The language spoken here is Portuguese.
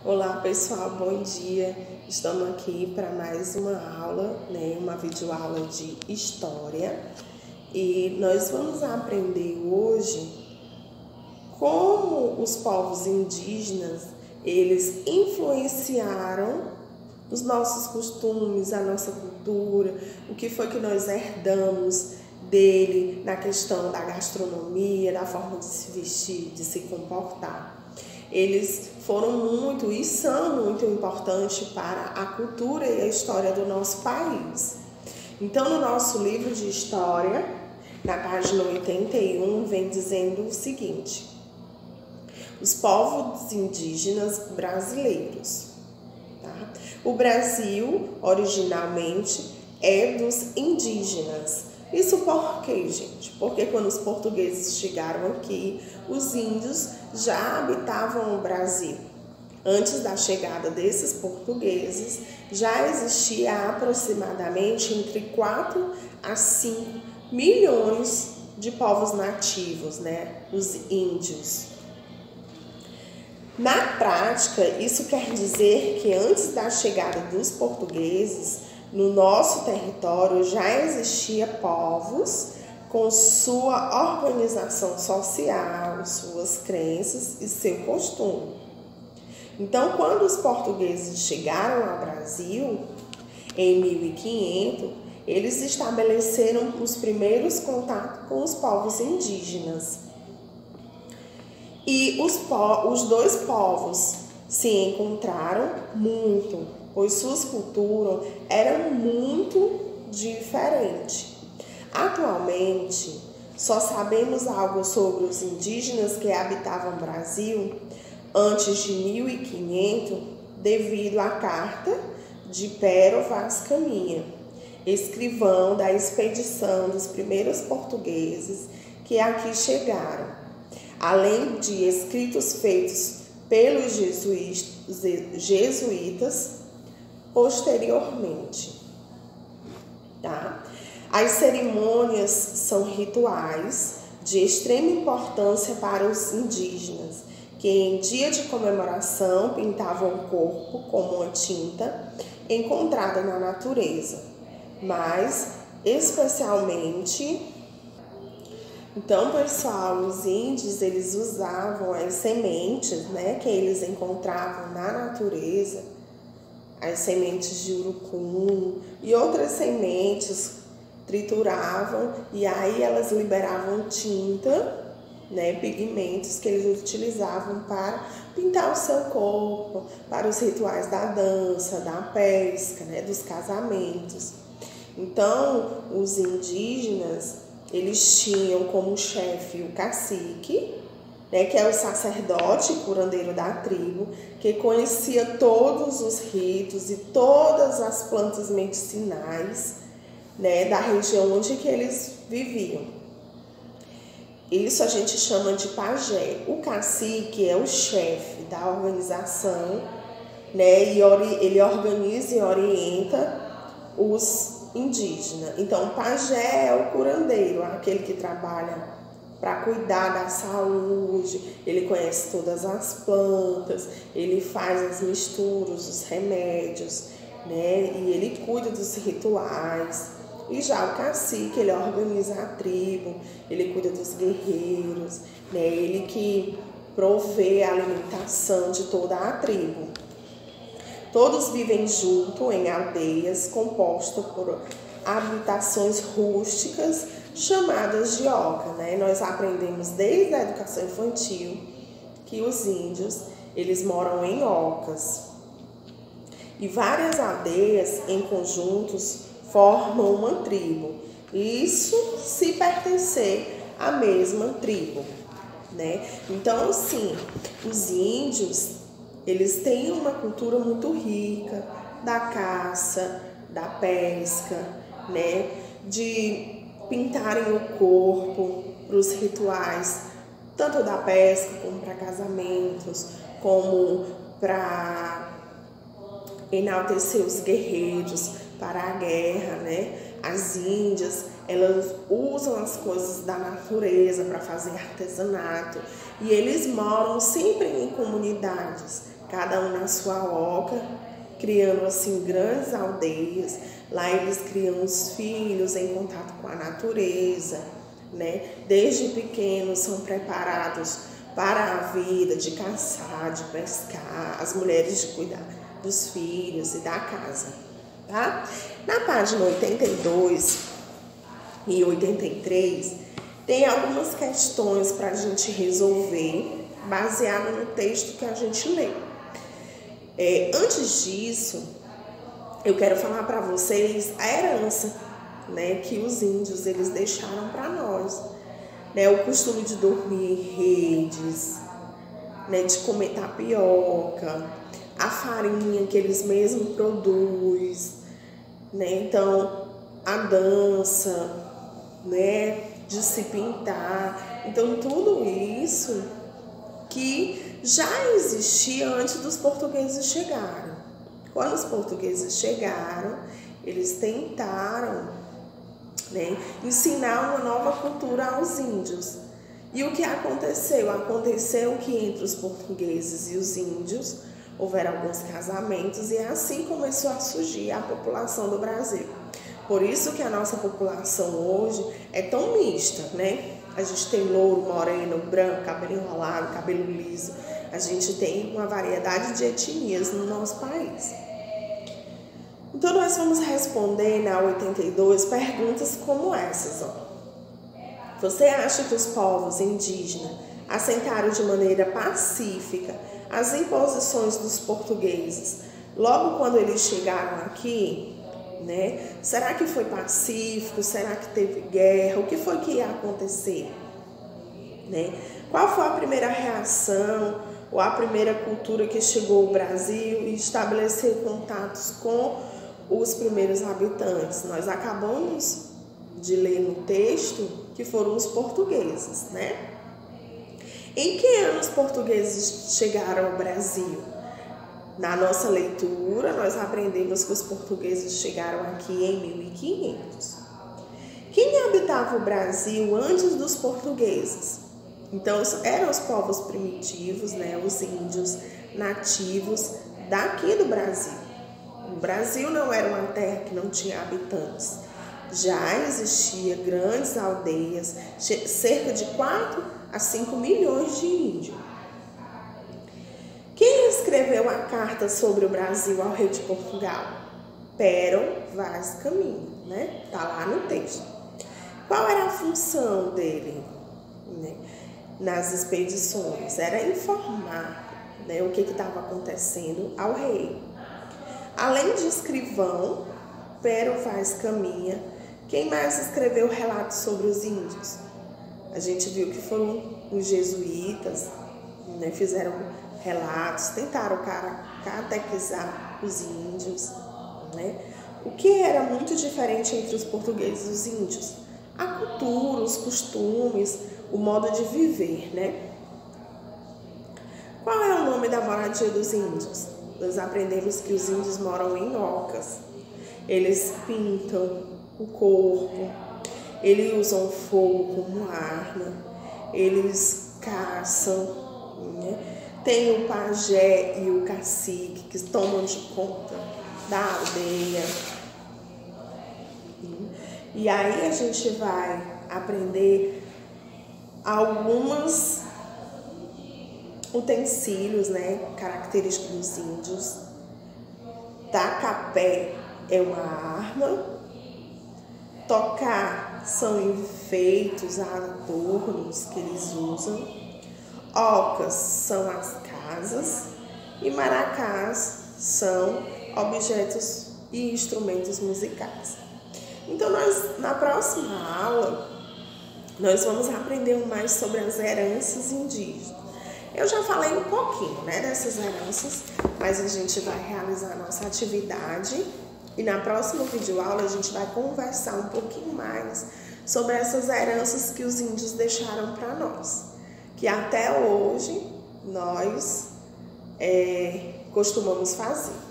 Olá pessoal, bom dia. Estamos aqui para mais uma aula, uma videoaula de história. E nós vamos aprender hoje como os povos indígenas, eles influenciaram os nossos costumes, a nossa cultura, o que foi que nós herdamos dele na questão da gastronomia, da forma de se vestir, de se comportar. Eles foram muito e são muito importantes para a cultura e a história do nosso país. Então, no nosso livro de história, na página 81, vem dizendo o seguinte: os povos indígenas brasileiros. Tá? O Brasil, originalmente, é dos indígenas. Isso por quê, gente? Porque quando os portugueses chegaram aqui, os índios já habitavam o Brasil. Antes da chegada desses portugueses, já existia aproximadamente entre 4 a 5 milhões de povos nativos, os índios. Na prática, isso quer dizer que antes da chegada dos portugueses, no nosso território já existia povos com sua organização social, suas crenças e seu costume. Então, quando os portugueses chegaram ao Brasil, em 1500, eles estabeleceram os primeiros contatos com os povos indígenas. E os dois povos se encontraram muito, pois suas culturas eram muito diferentes. Atualmente, só sabemos algo sobre os indígenas que habitavam o Brasil antes de 1500, devido à carta de Pero Vaz Caminha, escrivão da expedição dos primeiros portugueses que aqui chegaram, além de escritos feitos pelos jesuítas posteriormente. Tá? As cerimônias são rituais de extrema importância para os indígenas, que em dia de comemoração pintavam o corpo com uma tinta encontrada na natureza, mas especialmente... Então, pessoal, os índios, eles usavam as sementes, que eles encontravam na natureza, as sementes de urucum e outras sementes, trituravam e aí elas liberavam tinta, pigmentos que eles utilizavam para pintar o seu corpo, para os rituais da dança, da pesca, dos casamentos. Então, os indígenas, eles tinham como chefe o cacique, que é o sacerdote curandeiro da tribo, que conhecia todos os ritos e todas as plantas medicinais, da região onde que eles viviam. Isso a gente chama de pajé. O cacique é o chefe da organização, e ele organiza e orienta os indígenas. Então, o pajé é o curandeiro, aquele que trabalha para cuidar da saúde, ele conhece todas as plantas, ele faz as misturas, os remédios, e ele cuida dos rituais. E já o cacique, ele organiza a tribo, ele cuida dos guerreiros, ele que provê a alimentação de toda a tribo. Todos vivem junto em aldeias compostas por habitações rústicas chamadas de oca. Nós aprendemos desde a educação infantil que os índios, eles moram em ocas. E várias aldeias em conjuntos formam uma tribo. Isso se pertencer à mesma tribo. Então, assim, os índios, eles têm uma cultura muito rica da caça, da pesca, de pintarem o corpo para os rituais, tanto da pesca como para casamentos, como para enaltecer os guerreiros para a guerra, As índias, elas usam as coisas da natureza para fazer artesanato e eles moram sempre em comunidades, cada um na sua oca, criando assim grandes aldeias. Lá eles criam os filhos em contato com a natureza, né? Desde pequenos são preparados para a vida de caçar, de pescar, as mulheres de cuidar dos filhos e da casa, tá? Na página 82 e 83 tem algumas questões para a gente resolver baseado no texto que a gente lê. Antes disso, eu quero falar para vocês a herança, né, que os índios eles deixaram para nós, né, o costume de dormir em redes, né, de comer tapioca, a farinha que eles mesmos produzem, né, então a dança, né, de se pintar, então tudo isso que já existia antes dos portugueses chegarem. Quando os portugueses chegaram, eles tentaram, né, ensinar uma nova cultura aos índios. E o que aconteceu? Aconteceu que entre os portugueses e os índios houveram alguns casamentos e assim começou a surgir a população do Brasil. Por isso que a nossa população hoje é tão mista, né? A gente tem louro, moreno, branco, cabelo enrolado, cabelo liso. A gente tem uma variedade de etnias no nosso país. Então, nós vamos responder na 82 perguntas como essas, ó. Você acha que os povos indígenas aceitaram de maneira pacífica as imposições dos portugueses logo quando eles chegaram aqui, né? Será que foi pacífico? Será que teve guerra? O que foi que ia acontecer, né? Qual foi a primeira reação ou a primeira cultura que chegou ao Brasil e estabeleceu contatos com os primeiros habitantes? Nós acabamos de ler no texto que foram os portugueses, né? Em que ano os portugueses chegaram ao Brasil? Na nossa leitura, nós aprendemos que os portugueses chegaram aqui em 1500. Quem habitava o Brasil antes dos portugueses? Então, eram os povos primitivos, né? Os índios nativos daqui do Brasil. O Brasil não era uma terra que não tinha habitantes. Já existia grandes aldeias, cerca de 4 a 5 milhões de índios. Quem escreveu a carta sobre o Brasil ao rei de Portugal? Pero Vaz Caminha, né? Tá lá no texto. Qual era a função dele, né, nas expedições? Era informar, né, o que estava acontecendo ao rei. Além de escrivão, Pero Vaz Caminha, quem mais escreveu relatos sobre os índios? A gente viu que foram os jesuítas, né, fizeram relatos, tentaram catequizar os índios, né? O que era muito diferente entre os portugueses e os índios? A cultura, os costumes, o modo de viver, né? Qual é o nome da moradia dos índios? Nós aprendemos que os índios moram em ocas. Eles pintam o corpo, eles usam fogo como arma, eles caçam, né? Tem o pajé e o cacique que tomam de conta da aldeia. E aí a gente vai aprender alguns utensílios, né, característicos dos índios. Tacapé é uma arma. Tocar são enfeites, adornos que eles usam. Ocas são as casas e maracás são objetos e instrumentos musicais. Então, na próxima aula, nós vamos aprender mais sobre as heranças indígenas. Eu já falei um pouquinho, né, dessas heranças, mas a gente vai realizar a nossa atividade e na próxima videoaula a gente vai conversar um pouquinho mais sobre essas heranças que os índios deixaram para nós, que até hoje nós costumamos fazer.